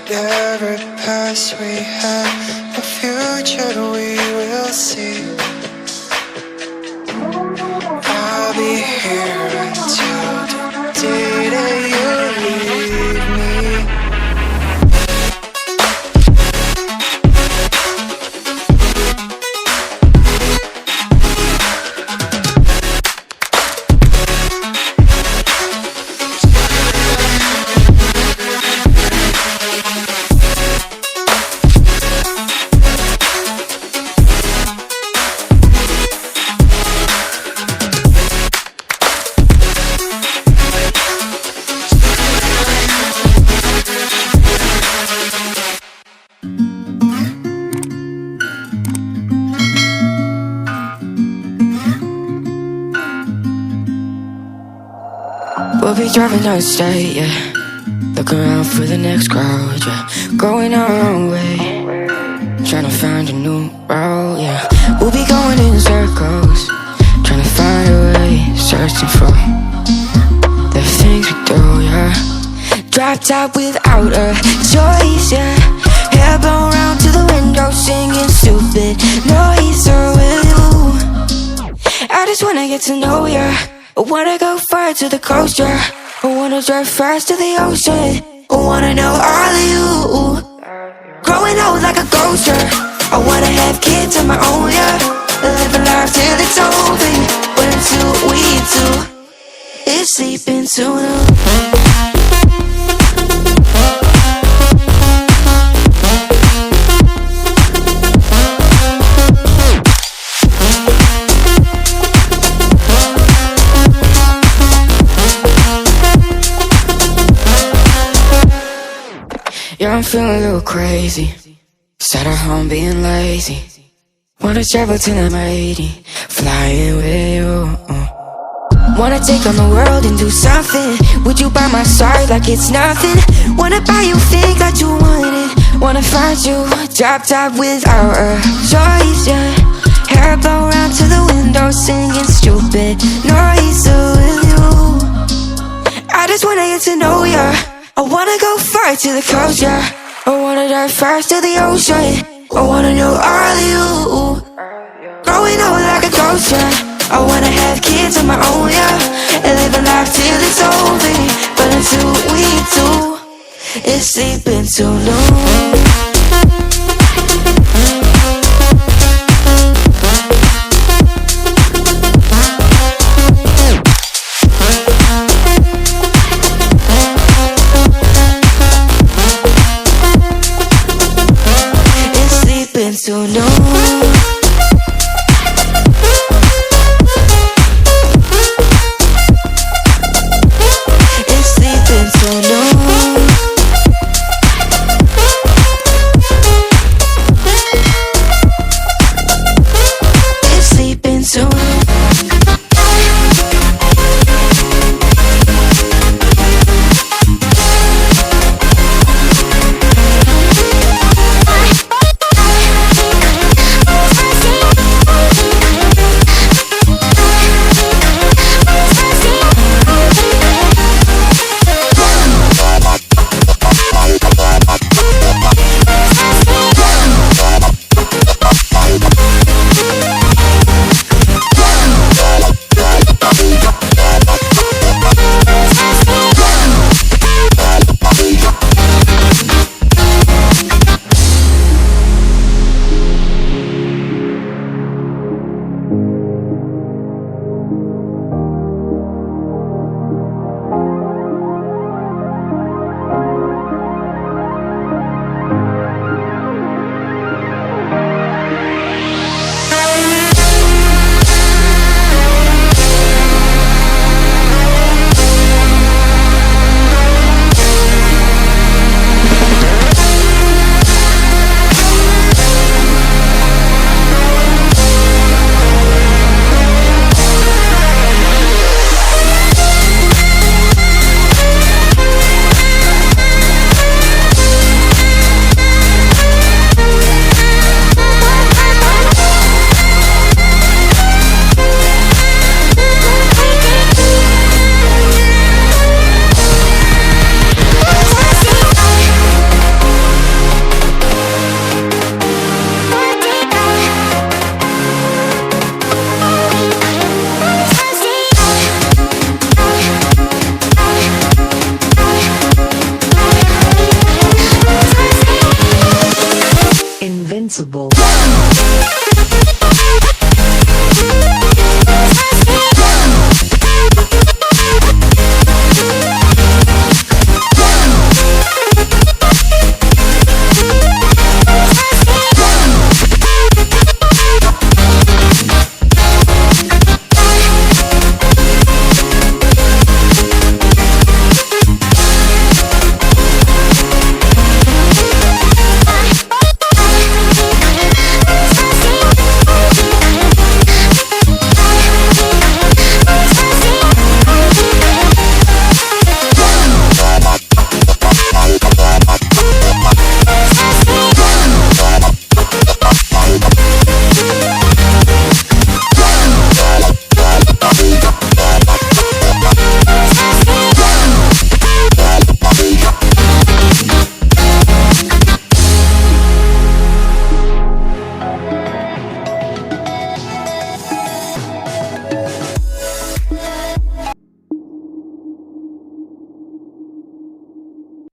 Every past we had, the future we will see. I'll be here until the day that you leave me. We'll be driving down the state, yeah. Looking around for the next crowd, yeah. Going our own way, trying to find a new route, yeah. We'll be going in circles, trying to find a way, searching for the things we do, yeah. Drop top without a choice, yeah. Hair blown round to the window, singing stupid noise with you. I just wanna get to know ya. I wanna go far to the coast, yeah. I wanna drive fast to the ocean. I wanna know all of you. Growing old like a ghost, yeah. I wanna have kids of my own, yeah. Live a life till it's over. But until we do, it's sleeping too long. Yeah, I'm feeling a little crazy. Sat at home being lazy. Wanna travel till I'm 80, flying with you. Wanna take on the world and do something. Would you by my side like it's nothing? Wanna buy you things that you wanted. Wanna find you, drop top without a choice, yeah. Hair blow round to the window, singing stupid noise with you. I just wanna get to know ya. I wanna go far to the coast, yeah. I wanna dive fast to the ocean. I wanna know all of you. Growing old like a ghost, yeah. I wanna have kids of my own, yeah. And live a life till it's over. But until we do, it's sleeping too long. So long. It's sleeping so long. It's sleeping so long. responsible.